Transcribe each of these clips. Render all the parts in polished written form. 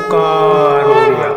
ओंकार ओडिया।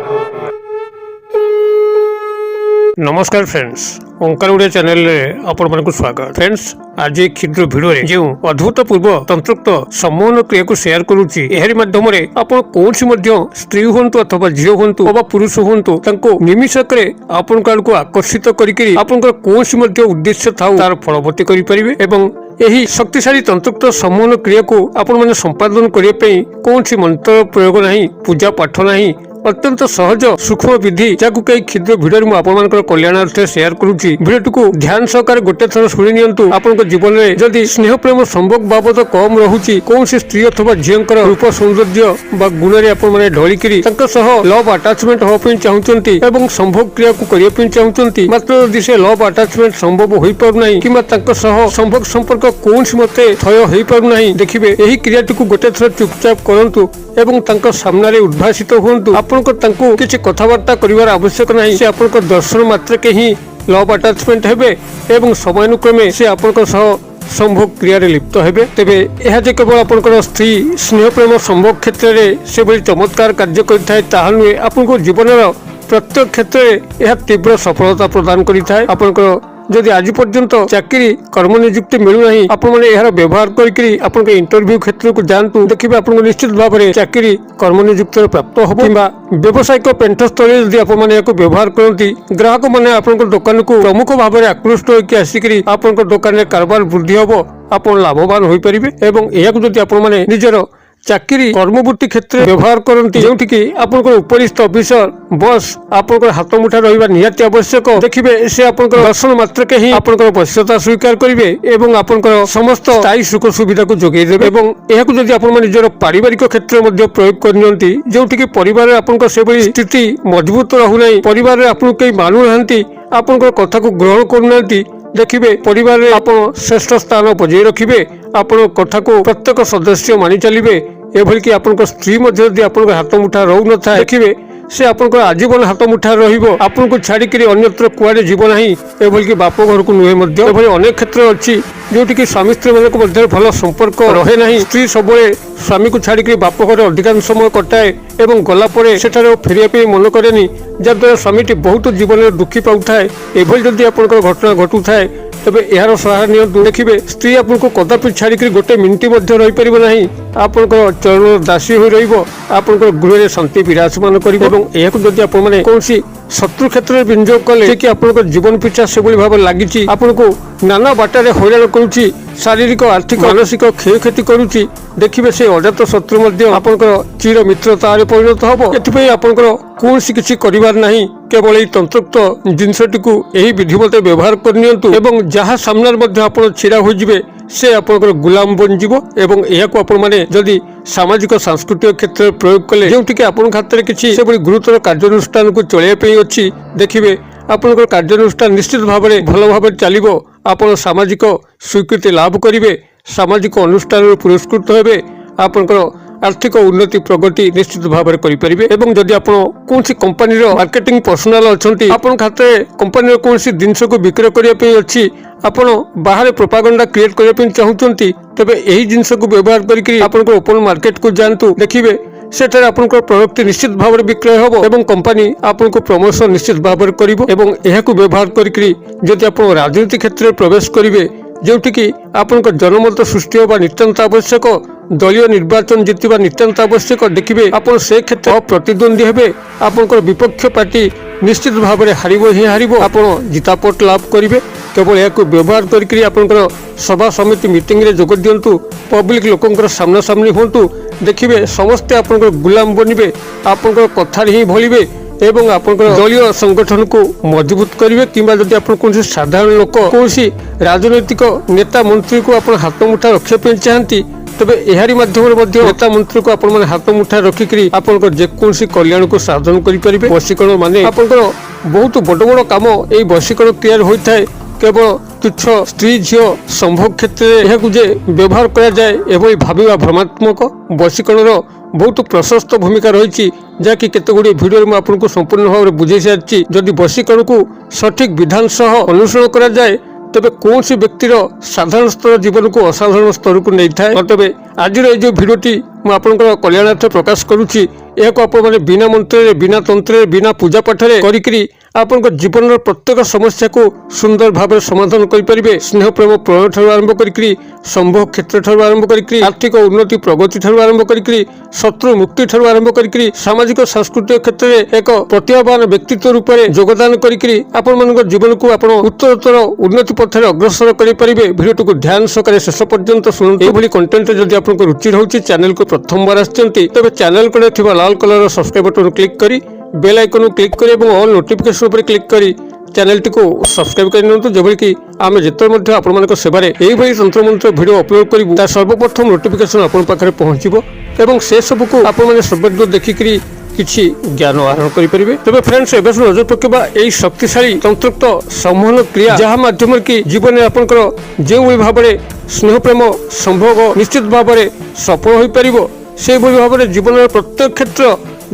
नमस्कार फ्रेंड्स, ओंकार ओडिया चैनल रे आपण मानकु स्वागत। फ्रेंड्स, आज एक क्षुद्र वीडियो रे जो अद्भुतपूर्व तंत्रोक्त सम्मोहन क्रिया को शेयर करूची। एहरी माध्यम रे आपण कोनसी मध्य स्त्री हुंतु अथवा झियो हुंतु अथवा पुरुष हुंतु तांको निमिषकरे आपण को आकर्षित करिकरी आपण कोनसी मध्य उद्देश्य थाउ तार फलवती करि परिबे एवं यही शक्तिशाली तंत्रोक्त सम्मोहन क्रिया को आपण माने संपादन करिया पई कोनसी मंत्र प्रयोग नहीं, पूजा पाठ नहीं, अत्यंत सहज सूक्ष्म विधि जाकु कई क्षुद्र वीडियो में आपनकर कल्याणार्थ शेयर करूची। वीडियो को ध्यान सहकार गोटे थर सुनि नियंतु। आपनक जीवन में जदि स्नेह प्रेम संभोग बाबद कम रहुची, कौन स्त्री अथवा झींकर रूप सौंदर्य बा गुण रे आपण माने ढलिकरी तांका सह लव अटैचमेंट हो पई चाहुचंती एवं संभोग क्रिया को करिया पई चाहुचंती, मात्र यदि से लव अटैचमेंट संभव होई पर नाही किबा तांका सह संभोग संपर्क कौन मते थय होई पर नाही, देखिबे एही क्रियाटी को गोटे थर चुपचाप करंतु एवं तांका सामना रे उद्भासित होंतु। आपनको तांको किछि कथावार्ता करिवार आवश्यक नाही, से आपनको दर्शन मात्र के ही लव अटैचमेंट हेबे एवं समयानुक्रमे से आपनको सह संभोग क्रिया रे लिप्त हेबे। तेबे एहा जे केवल आपनको स्त्री स्नेह प्रेम संभोग क्षेत्र रे से बड़ी चमत्कार कार्य करिथाय ताहा नुहे, आपनको जीवनर प्रत्येक क्षेत्र रे एहा तीव्र सफलता प्रदान करिथाय। आपनको जदि आज पर्यंत चाकरी कर्म नियुक्ति मिलू नहीं, आपण माने एहार व्यवहार करिकरी आपन इंटरव्यू क्षेत्र को जानतु, देखिबे आपन निश्चित भाव में चाकरी कर्म नियुक्ति प्राप्त होबो किबा व्यवसायिक पेंठस्थली जदि आपण माने याको व्यवहार करंती, ग्राहक माने आपन दुकान को प्रमुख भाव में आकृष्ट होइकि आसिकरी आपन दुकान रे कारोबार वृद्धि होबो, आपण लाभवान होई परिबे एवं एहाको जदि आपण माने निजर चाकरी कर्मवृत्ति क्षेत्र व्यवहार करती जोठिकी आपनकर उपरिस्थ ऑफिसर बॉस आपनकर हाथ मुठा रहिबा निहाती आवश्यक। देखिबे से आपनकर दर्शन मात्र के ही आपनकर वश्यता स्वीकार करिवे एवं आपनकर समस्त स्थायी सुख सुविधा को जोगै देबे एवं एहाकु जदि आपण माने निजर पारिवारिक क्षेत्र मध्ये प्रयोग करनियंती जोठिकी परिवार रे आपनकर सेबळी स्थिति मजबूत रहु नै, परिवार रे आपन केई मानु रहंती, आपनकर कथा को ग्रहण करनांती, देखिबे परिवार रे आपण श्रेष्ठ स्थान बजाय रखिबे, आपण कथा को प्रत्येक सदस्य मानि चलिबे। एभली कि आपन स्त्री मध्य यदि आपन हाथ मुठा रहू न था, देखिबे से आपन आजीवन हाथ मुठा रहिबो, आपन को छाड़ी करी अन्यत्र कुआडे जीव नाही। एभली कि बाप घर को नुहे मध्य एभली अनेक क्षेत्र अछि जोठी कि स्वामी स्त्री मानक मध्य भल संपर्क रहे नाही। स्त्री सबले स्वामी को छाड़ी करी बाप घर अधिकांश समय कटाए एवं गला परे सेठारे फेरिया पे मन करेनी, जद्वारा स्वामीटी बहुत जीवन में दुखी पाउथाए। एभली जदि आपन घटना घटू थाए तबे एहार सहारा नियंतु। देखिबे स्त्री आपनको कदापि छाड़ी करी गोटे मिनिट मध्य रहि परिबो नाही, आपनकर चरण दासी होई रहिबो, आपनकर गृह रे शांति विराजमान करिबो एवं एहाकु जदि आपण माने कोनसी शत्रु क्षेत्र में विनियोग कले कि आपनकर जीवन पिछा से बड़ी भाव लागिची, आपनको नाना बाटारे हैरान करूची, शारीरिक आर्थिक मानसिक क्षयक्षति करूची, देखिबे से अजात शत्रु मध्य आपनकर चिर मित्रतारे परिणत हबो। एथिपई आपनकर कोनसी किछि करिवार नाही, केवल एई तंत्रोक्त जिनसटी को एही विधि मते व्यवहार करनियंतु एवं जहा सामनार मध्य आपण छिरा होई जिवे से आपनकर गुलाम बन जिवो एवं एहाको आपण माने जदि सामाजिक सांस्कृतिक क्षेत्र में प्रयोग कले जोंठी कि आपण खातिर किछि से बड़ी गुरुतर कार्यानुष्ठान को चलैया पई अछि, देखिबे आपनकर कार्यानुष्ठान निश्चित भाव में भल भाव चलिबो, आपण सामाजिक स्वीकृति लाभ करिवे, सामाजिक अनुष्ठान पुरस्कृत हेबे, आपनकर आर्थिक उन्नति प्रगति निश्चित भाव में करिपारिबे एवं जदि आपण कोनसी कंपनी रो मार्केटिंग पर्सनल अछंती, आपण खाते कंपनी रो कोनसी जिंस को विक्रय करिया पे अछि, आपण बाहर प्रोपागेंडा क्रिएट करिया पे चाहुचंती, तबे एही जिंस को व्यवहार करिकरी आपण को ओपन मार्केट को जानतु, देखिबे सेठारे आपनकर प्रोडक्ट निश्चित भाव में विक्रय होबो एवं कंपनी आपन को प्रमोशन निश्चित भाव में करिवो एवं एहाकु व्यवहार करिकरी जदि आपण राजनीति क्षेत्र में प्रवेश करिवे जोठी कि आपनकर जनमत सृष्टि होबा नितांत आवश्यक, दलीय निर्वाचन जितवा नितांत आवश्यक, देखिबे आपण से क्षेत्र प्रतिद्वंदी हेबे, आपनकर विपक्ष पार्टी निश्चित भाव में हारिबो ही हारिबो, आपण जितापट लाभ करिवे। केवल याको व्यवहार करिकरी आपनकर सभा समिति मीटिंग रे जोग दियंतु, पब्लिक लोकंकर सामना सामनी होंतु, देखिबे समस्त आपनकर गुलाम बनिबे, आपनकर कथा ही भलिबे एवं आपनकर दलीय संगठन को मजबूत करिवे किंबा जदि आपण कोनसी साधारण लोक कोनसी राजनैतिक नेता मंत्री को आपण हाथ मुठा रखिया पे चाहंती, तबे एहारी माध्यम मध्य नेता मंत्री को आपण माने हाथ मुठा रखिकरी आपनकर जे कोनसी कल्याण को साधन करि परिबे। वशीकरण माने आपनकर बहुत बड़ बड़ काम एई वशीकरण क्रिया होइथाय, केवल तुच्छ स्त्री झियो संभोग क्षेत्र में जे व्यवहार करा जाए एभली भाविबा भ्रमात्मक। वशीकरण बहुत प्रशस्त भूमिका रही जहाँकि केते गुडी वीडियो में आपको संपूर्ण भाव में बुझे सारी। जदि वशीकरण को सठिक विधान सह अनुसरण करा जाए तेबे कौन सी व्यक्तिर साधारण स्तर जीवन को असाधारण स्तर को नहीं था। तेबे आज जो भिडियोटी ମୁଁ ଆପଣଙ୍କର କଲ୍ୟାଣାର୍ଥ ପ୍ରକାଶ କରୁଛି। ଏହାକୁ ଆପଣମାନେ ବିନା ମନ୍ତ୍ରରେ ବିନା ତନ୍ତ୍ରରେ ବିନା ପୂଜା ପାଠରେ କରିକିରି ଆପଣଙ୍କ ଜୀବନର ପ୍ରତ୍ୟେକ ସମସ୍ୟାକୁ ସୁନ୍ଦର ଭାବରେ ସମାଧାନ କରିପାରିବେ। ସ୍ନେହ ପ୍ରେମ ପ୍ରଣୟ ଠାରୁ ଆରମ୍ଭ କରିକିରି ସମ୍ଭୋଗ କ୍ଷେତ୍ର ଠାରୁ ଆରମ୍ଭ କରିକିରି ଆର୍ଥିକ ଉନ୍ନତି ପ୍ରଗତି ଠାରୁ ଆରମ୍ଭ କରିକିରି ଶତ୍ରୁ ମୁକ୍ତି ଠାରୁ ଆରମ୍ଭ କରିକିରି ସାମାଜିକ ସାଂସ୍କୃତିକ କ୍ଷେତ୍ରରେ ଏକ ପ୍ରତିଭାବାନ ବ୍ୟକ୍ତିତ୍ୱ ରୂପରେ ଯୋଗଦାନ କରିକିରି ଆପଣମାନଙ୍କ ଜୀବନକୁ ଆପଣ ଉତ୍ତରୋତ୍ତର ଉନ୍ନତି ପଥରେ ଅଗ୍ରସର କରିପାରିବେ। ଭିଡ଼ିଓଟିକୁ ଧ୍ୟାନ ସହକାରେ ଶେଷ ପର୍ଯ୍ୟନ୍ତ ଶୁଣନ୍ତୁ। ଏଭଳି କଣ୍ଟେଣ୍ଟ ଯଦି ଆପଣଙ୍କ ରୁଚି ରହୁଛି, ଚ୍ୟାନେଲକୁ ପ୍ରଥମବାର ଆସିଛନ୍ତି ତେବେ ଚ୍ୟାନେଲ କଡ଼େ ଥିବା ଲାଲ କଲରର ସବସ୍କ୍ରାଇବ ବଟନ୍ କ୍ଲିକ୍ କରି ବେଲ ଆଇକନକୁ କ୍ଲିକ୍ କରି ଏବଂ ଅଲ୍ ନୋଟିଫିକେସନ ଉପରେ କ୍ଲିକ୍ କରି ଚ୍ୟାନେଲଟିକୁ ସବସ୍କ୍ରାଇବ କରି ନିଅନ୍ତୁ, ଯେଭଳିକି ଆମେ ଯେତେବେଳେ ମଧ୍ୟ ଆପଣମାନଙ୍କ ସେବାରେ ଏଇଭଳି ତନ୍ତ୍ରମନ୍ତ୍ର ଭିଡ଼ିଓ ଅପଲୋଡ କରିବୁ ତା ସର୍ବପ୍ରଥମ ନୋଟିଫିକେସନ ଆପଣଙ୍କ ପାଖରେ ପହଞ୍ଚିବ ଏବଂ ସେସବୁକୁ ଆପଣମାନେ ସର୍ବଦା ଦେଖିକରି କିଛି ଜ୍ଞାନ ଆହରଣ କରିପାରିବେ। ତେବେ ଫ୍ରେଣ୍ଡସ୍, ଏବେ ନଜର ପକାଇବା ଏହି ଶକ୍ତିଶାଳୀ ତନ୍ତ୍ରୋକ୍ତ ସମ୍ମୋହନ କ୍ରିୟା, ଯାହା ମାଧ୍ୟମରେ କି ଜୀବନରେ ଆପଣଙ୍କର ଯେଉଁଭଳି ଭାବରେ ସ୍ନେହ ପ୍ରେମ ସମ୍ଭୋଗ ନିଶ୍ଚିତ ଭାବରେ ସଫଳ ହୋଇପାରିବ, ସେହିଭଳି ଭାବରେ ଜୀବନର ପ୍ରତ୍ୟେକ କ୍ଷେତ୍ର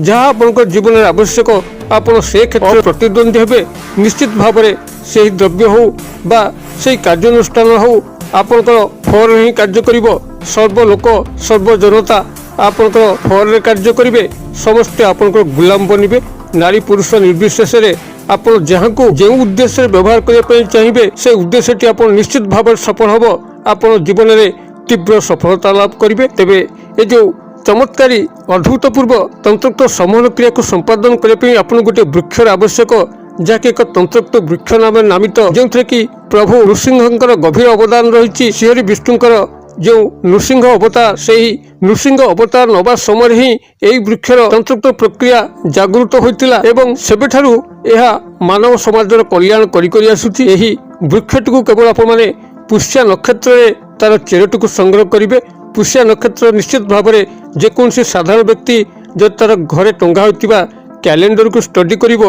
ଯାହା ଆପଣଙ୍କ ଜୀବନରେ ଆବଶ୍ୟକ ଆପଣ ସେ କ୍ଷେତ୍ରରେ ପ୍ରତିଦ୍ୱନ୍ଦ୍ୱୀ ହେବେ। ନିଶ୍ଚିତ ଭାବରେ ସେହି ଦ୍ରବ୍ୟ ହେଉ ବା ସେହି କାର୍ଯ୍ୟାନୁଷ୍ଠାନ ହେଉ ଆପଣଙ୍କର ଫଳରେ ହିଁ କାର୍ଯ୍ୟ କରିବ। ସର୍ବ ଲୋକ ସର୍ବ ଜନତା ଆପଣଙ୍କର ଫଳରେ କାର୍ଯ୍ୟ କରିବେ। ସମସ୍ତେ ଆପଣଙ୍କର ଗୁଲାମ ବନିବେ। ନାରୀ ପୁରୁଷ ନିର୍ବିଶେଷରେ ଆପଣ ଯାହାକୁ ଯେଉଁ ଉଦ୍ଦେଶ୍ୟରେ ବ୍ୟବହାର କରିବା ପାଇଁ ଚାହିଁବେ ସେ ଉଦ୍ଦେଶ୍ୟଟି ଆପଣ ନିଶ୍ଚିତ ଭାବରେ ସଫଳ ହେବ। ଆପଣ ଜୀବନରେ ତୀବ୍ର ସଫଳତା ଲାଭ କରିବେ। ତେବେ ଏ ଯେଉଁ ଚମତ୍କାରୀ ଅଦ୍ଭୁତପୂର୍ବ ତନ୍ତ୍ରୋକ୍ତ ସମ୍ମୋହନ କ୍ରିୟାକୁ ସମ୍ପାଦନ କରିବା ପାଇଁ ଆପଣଙ୍କୁ ଗୋଟିଏ ବୃକ୍ଷର ଆବଶ୍ୟକ, ଯାହାକି ଏକ ତନ୍ତ୍ରୋକ୍ତ ବୃକ୍ଷ ନାମରେ ନାମିତ, ଯେଉଁଥିରେ କି ପ୍ରଭୁ ନୃସିଂହଙ୍କର ଗଭୀର ଅବଦାନ ରହିଛି। ଶ୍ରୀହରି ବିଷ୍ଣୁଙ୍କର ଯେଉଁ ନୃସିଂହ ଅବତାର, ସେହି ନୃସିଂହ ଅବତାର ନେବା ସମୟରେ ହିଁ ଏହି ବୃକ୍ଷର ତନ୍ତ୍ରୋକ୍ତ ପ୍ରକ୍ରିୟା ଜାଗୃତ ହୋଇଥିଲା ଏବଂ ସେବେଠାରୁ ଏହା ମାନବ ସମାଜର କଲ୍ୟାଣ କରି ଆସୁଛି। ଏହି ବୃକ୍ଷଟିକୁ କେବଳ ଆପଣମାନେ ପୁଷ୍ୟା ନକ୍ଷତ୍ରରେ ତାର ଚେରଟିକୁ ସଂଗ୍ରହ କରିବେ। ପୁଷ୍ୟା ନକ୍ଷତ୍ର ନିଶ୍ଚିତ ଭାବରେ ଯେକୌଣସି ସାଧାରଣ ବ୍ୟକ୍ତି ଯଦି ତାର ଘରେ ଟଙ୍ଗା ହୋଇଥିବା କ୍ୟାଲେଣ୍ଡରକୁ ଷ୍ଟଡି କରିବ,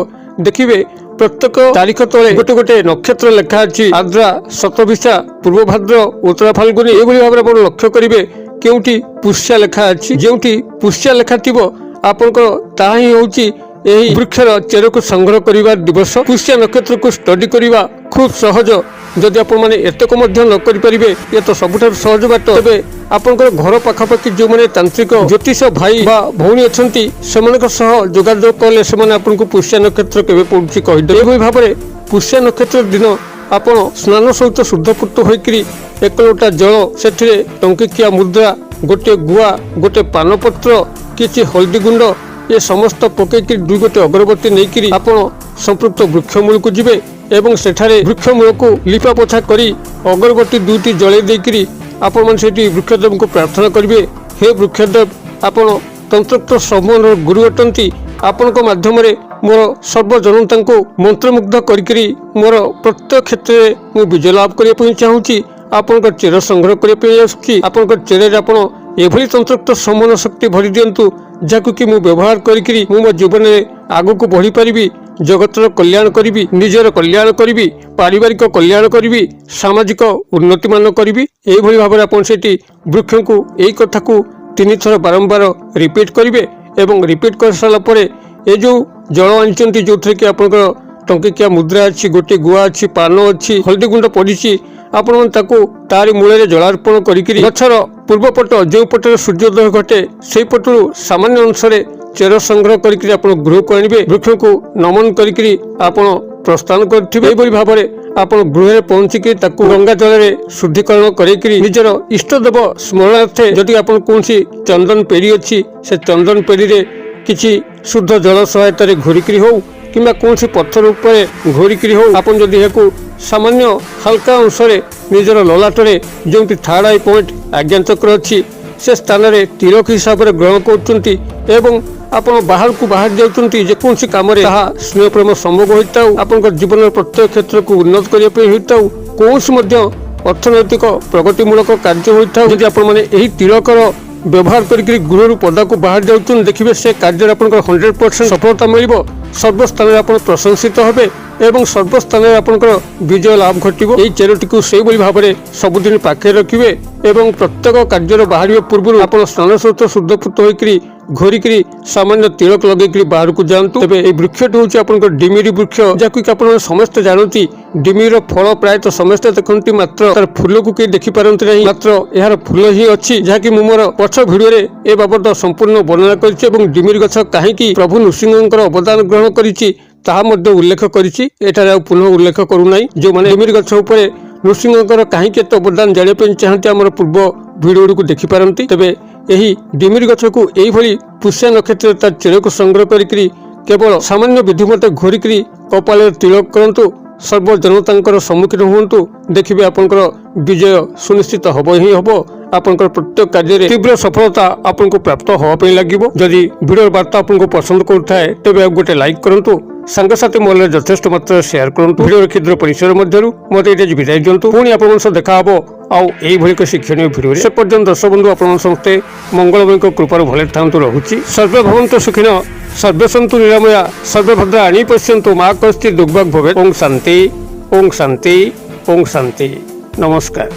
ଦେଖିବେ ପ୍ରତ୍ୟେକ ତାରିଖ ତଳେ ଗୋଟେ ଗୋଟେ ନକ୍ଷତ୍ର ଲେଖା ଅଛି। ଆଦ୍ରା, ଶତଭିଷା, ପୂର୍ବଭାଦ୍ର, ଉତ୍ତରା ଫାଲ୍ଗୁନି, ଏଭଳି ଭାବରେ ଆପଣ ଲକ୍ଷ୍ୟ କରିବେ କେଉଁଠି ପୁଷ୍ୟା ଲେଖା ଅଛି। ଯେଉଁଠି ପୁଷ୍ୟା ଲେଖା ଥିବ ଆପଣଙ୍କର ତାହା ହିଁ ହେଉଛି ଏହି ବୃକ୍ଷର ଚେରକୁ ସଂଗ୍ରହ କରିବା ଦିବସ। ପୁଷ୍ୟା ନକ୍ଷତ୍ରକୁ ଷ୍ଟଡି କରିବା ଖୁବ୍ ସହଜ। ଯଦି ଆପଣମାନେ ଏତକ ମଧ୍ୟ ନ କରିପାରିବେ, ଏ ତ ସବୁଠାରୁ ସହଜ ବାଟ। ତେବେ ଆପଣଙ୍କର ଘର ପାଖାପାଖି ଯେଉଁମାନେ ତାନ୍ତ୍ରିକ ଜ୍ୟୋତିଷ ଭାଇ ବା ଭଉଣୀ ଅଛନ୍ତି ସେମାନଙ୍କ ସହ ଯୋଗାଯୋଗ କଲେ ସେମାନେ ଆପଣଙ୍କୁ ପୁଷ୍ୟା ନକ୍ଷତ୍ର କେବେ ପଡୁଛି କହିଦେବେ। ଏଭଳି ଭାବରେ ପୁଷ୍ୟା ନକ୍ଷତ୍ର ଦିନ ଆପଣ ସ୍ନାନ ସହିତ ଶୁଦ୍ଧପୂତ ହୋଇକରି ଏକ ଲୋଟା ଜଳ, ସେଥିରେ ଟଙ୍କିକିଆ ମୁଦ୍ରା, ଗୋଟିଏ ଗୁଆ, ଗୋଟିଏ ପାନପତ୍ର, କିଛି ହଳଦୀ ଗୁଣ୍ଡ, ଏ ସମସ୍ତ ପକେଇକି ଦୁଇ ଗୋଟି ଅଗରବତୀ ନେଇକିରି ଆପଣ ସମ୍ପୃକ୍ତ ବୃକ୍ଷ ମୂଳକୁ ଯିବେ ଏବଂ ସେଠାରେ ବୃକ୍ଷ ମୂଳକୁ ଲିପା ପୋଛା କରି ଅଗରବତୀ ଦୁଇଟି ଜଳେଇ ଦେଇକିରି ଆପଣମାନେ ସେଠି ବୃକ୍ଷଦେବଙ୍କୁ ପ୍ରାର୍ଥନା କରିବେ। ହେ ବୃକ୍ଷଦେବ, ଆପଣ ତନ୍ତ୍ରୋକ୍ତ ସମ୍ମୋହନର ଗୁରୁ ଅଟନ୍ତି। ଆପଣଙ୍କ ମାଧ୍ୟମରେ ମୋର ସର୍ବଜନତାଙ୍କୁ ମନ୍ତ୍ରମୁଗ୍ଧ କରିକିରି ମୋର ପ୍ରତ୍ୟେକ କ୍ଷେତ୍ରରେ ମୁଁ ବିଜୟ ଲାଭ କରିବା ପାଇଁ ଚାହୁଁଛି। ଆପଣଙ୍କ ଚେର ସଂଗ୍ରହ କରିବା ପାଇଁ ଆସୁଛି। ଆପଣଙ୍କ ଚେରରେ ଆପଣ ଏଭଳି ତନ୍ତ୍ରୋକ୍ତ ସମ୍ମୋହନ ଶକ୍ତି ଭରି ଦିଅନ୍ତୁ, ଯାହାକୁ କି ମୁଁ ବ୍ୟବହାର କରିକିରି ମୁଁ ମୋ ଜୀବନରେ ଆଗକୁ ବଢ଼ିପାରିବି, ଜଗତର କଲ୍ୟାଣ କରିବି, ନିଜର କଲ୍ୟାଣ କରିବି, ପାରିବାରିକ କଲ୍ୟାଣ କରିବି, ସାମାଜିକ ଉନ୍ନତିମାନ କରିବି। ଏଇଭଳି ଭାବରେ ଆପଣ ସେଠି ବୃକ୍ଷଙ୍କୁ ଏଇ କଥାକୁ 3 ଥର ବାରମ୍ବାର ରିପିଟ୍ କରିବେ ଏବଂ ରିପିଟ୍ କରିସାରିଲା ପରେ ଏ ଯେଉଁ ଜଳ ଆଣିଛନ୍ତି, ଯେଉଁଥିରେ କି ଆପଣଙ୍କର ଟଙ୍କିକିଆ ମୁଦ୍ରା ଅଛି, ଗୋଟିଏ ଗୁଆ ଅଛି, ପାନ ଅଛି, ହଳଦୀ ଗୁଣ୍ଡ ପଡ଼ିଛି, ଆପଣମାନେ ତାକୁ ତାରି ମୂଳରେ ଜଳାର୍ପଣ କରିକିରି ଗଛର ପୂର୍ବପଟ ଯେଉଁ ପଟରେ ସୂର୍ଯ୍ୟୋଦୟ ଘଟେ ସେହି ପଟରୁ ସାମାନ୍ୟ ଅଂଶରେ ଚେର ସଂଗ୍ରହ କରିକିରି ଆପଣ ଗୃହକୁ ଆଣିବେ। ବୃକ୍ଷକୁ ନମନ କରିକିରି ଆପଣ ପ୍ରସ୍ଥାନ କରିଥିବେ। ଏହିଭଳି ଭାବରେ ଆପଣ ଗୃହରେ ପହଞ୍ଚିକି ତାକୁ ଗଙ୍ଗା ଜଳରେ ଶୁଦ୍ଧିକରଣ କରିକିରି ନିଜର ଇଷ୍ଟଦେବ ସ୍ମରଣାର୍ଥେ ଯଦି ଆପଣ କୌଣସି ଚନ୍ଦନ ପେଡ଼ି ଅଛି, ସେ ଚନ୍ଦନ ପେଡ଼ିରେ କିଛି ଶୁଦ୍ଧ ଜଳ ସହାୟତାରେ ଘୋରିକିରି ହଉ କିମ୍ବା କୌଣସି ପଥର ଉପରେ ଘୋରିକିରି ହଉ, ଆପଣ ଯଦି ଏହାକୁ ସାମାନ୍ୟ ହାଲକା ଅଂଶରେ ନିଜର ଲଲାଟରେ ଯେଉଁଠି ଥାର୍ଡ ଆଇ ପଏଣ୍ଟ ଆଜ୍ଞାଚକ୍ର ଅଛି ସେ ସ୍ଥାନରେ ତିଳକ ହିସାବରେ ଗ୍ରହଣ କରୁଛନ୍ତି ଏବଂ ଆପଣ ବାହାରକୁ ବାହାରି ଯାଉଛନ୍ତି ଯେକୌଣସି କାମରେ, ତାହା ସ୍ନେହ ପ୍ରେମ ସମ୍ଭୋଗ ହୋଇଥାଉ, ଆପଣଙ୍କ ଜୀବନର ପ୍ରତ୍ୟେକ କ୍ଷେତ୍ରକୁ ଉନ୍ନତ କରିବା ପାଇଁ ହୋଇଥାଉ, କୌଣସି ମଧ୍ୟ ଅର୍ଥନୈତିକ ପ୍ରଗତିମୂଳକ କାର୍ଯ୍ୟ ହୋଇଥାଉ, ଯଦି ଆପଣମାନେ ଏହି ତିଳକର ବ୍ୟବହାର କରିକି ଗୃହରୁ ପଦାକୁ ବାହାରି ଯାଉଛନ୍ତି, ଦେଖିବେ ସେ କାର୍ଯ୍ୟରେ ଆପଣଙ୍କର 100% ସଫଳତା ମିଳିବ। ସର୍ବସ୍ଥାନରେ ଆପଣ ପ୍ରଶଂସିତ ହେବେ ଏବଂ ସର୍ବସ୍ଥାନରେ ଆପଣଙ୍କର ବିଜୟ ଲାଭ ଘଟିବ। ଏହି ଚେରଟିକୁ ସେଇଭଳି ଭାବରେ ସବୁଦିନ ପାଖରେ ରଖିବେ ଏବଂ ପ୍ରତ୍ୟେକ କାର୍ଯ୍ୟର ବାହାରିବା ପୂର୍ବରୁ ଆପଣ ସ୍ନାନ ସହିତ ଶୁଦ୍ଧପୂତ ହୋଇକରି ଘୋରିକିରି ସାମାନ୍ୟ ତିଳକ ଲଗେଇକିରି ବାହାରକୁ ଯାଆନ୍ତୁ। ତେବେ ଏହି ବୃକ୍ଷଟି ହେଉଛି ଆପଣଙ୍କର ଡିମିରି ବୃକ୍ଷ, ଯାହାକୁ ଆପଣ ସମସ୍ତେ ଜାଣନ୍ତି। ଡିମିରିର ଫଳ ପ୍ରାୟତଃ ସମସ୍ତେ ଦେଖନ୍ତି, ମାତ୍ର ତାର ଫୁଲକୁ କେହି ଦେଖିପାରନ୍ତି ନାହିଁ। ମାତ୍ର ଏହାର ଫୁଲ ହିଁ ଅଛି, ଯାହାକି ମୁଁ ମୋର ପଛ ଭିଡ଼ିଓରେ ଏ ବାବଦ ସମ୍ପୂର୍ଣ୍ଣ ବର୍ଣ୍ଣନା କରିଛି ଏବଂ ଡିମିରି ଗଛ କାହିଁକି ପ୍ରଭୁ ନୃସିଂହଙ୍କର ଅବଦାନ ଗ୍ରହଣ କରିଛି ତାହା ମଧ୍ୟ ଉଲ୍ଲେଖ କରିଛି। ଏଠାରେ ଆଉ ପୁନଃ ଉଲ୍ଲେଖ କରୁନାହିଁ। ଯେଉଁମାନେ ଡିମିରି ଗଛ ଉପରେ ନୃସିଂହଙ୍କର କାହିଁକି ଏତେ ଅବଦାନ ଜାଣିବା ପାଇଁ ଚାହାନ୍ତି, ଆମର ପୂର୍ବ ଭିଡ଼ିଓକୁ ଦେଖିପାରନ୍ତି। ତେବେ ଏହି ଡିମିରି ଗଛକୁ ଏଇଭଳି ପୁଷ୍ୟା ନକ୍ଷତ୍ରରେ ତା ଚେରକୁ ସଂଗ୍ରହ କରିକିରି କେବଳ ସାମାନ୍ୟ ବିଧିମତ ଘୋରିକିରି କପାଳରେ ତିଳକ କରନ୍ତୁ, ସର୍ବଜନତାଙ୍କର ସମ୍ମୁଖୀନ ହୁଅନ୍ତୁ, ଦେଖିବେ ଆପଣଙ୍କର ବିଜୟ ସୁନିଶ୍ଚିତ ହବ ହିଁ ହବ। ଆପଣଙ୍କର ପ୍ରତ୍ୟେକ କାର୍ଯ୍ୟରେ ତୀବ୍ର ସଫଳତା ଆପଣଙ୍କୁ ପ୍ରାପ୍ତ ହେବା ପାଇଁ ଲାଗିବ। ଯଦି ଭିଡ଼ିଓର ବାର୍ତ୍ତା ଆପଣଙ୍କୁ ପସନ୍ଦ କରୁଥାଏ ତେବେ ଆଉ ଗୋଟେ ଲାଇକ୍ କରନ୍ତୁ, ସାଙ୍ଗସାଥି ମହଲରେ ଯଥେଷ୍ଟ ମାତ୍ରାରେ ସେୟାର କରନ୍ତୁ। ଭିଡ଼ିଓର କ୍ଷୁଦ୍ର ପରିସର ମଧ୍ୟରୁ ମୋତେ ଏଇଟା ବିଦାୟ ଦିଅନ୍ତୁ। ପୁଣି ଆପଣଙ୍କ ସହ ଦେଖା ହବ ଆଉ ଏଇଭଳି ଏକ ଶିକ୍ଷଣୀୟ ଭିଡ଼ିଓରେ। ସେ ପର୍ଯ୍ୟନ୍ତ ଦର୍ଶକ ବନ୍ଧୁ ଆପଣଙ୍କ ସମସ୍ତେ ମଙ୍ଗଳମୟଙ୍କ କୃପାରୁ ଭଲରେ ଥାନ୍ତୁ ରହୁଛି। ସର୍ବେ ଭବନ୍ତୁ ସୁଖିନ, ସର୍ବେ ସନ୍ତୁ ନିରାମୟା, ସର୍ବେ ଭଦ୍ରା ଆଣି ପଶ୍ୟନ୍ତୁ, ମା କସ୍ତି ଦୁର୍ଭାଗ ଭବେ। ଓಂ ଶାନ୍ତି, ଓಂ ଶାନ୍ତି, ଓಂ ଶାନ୍ତି। ନମସ୍କାର।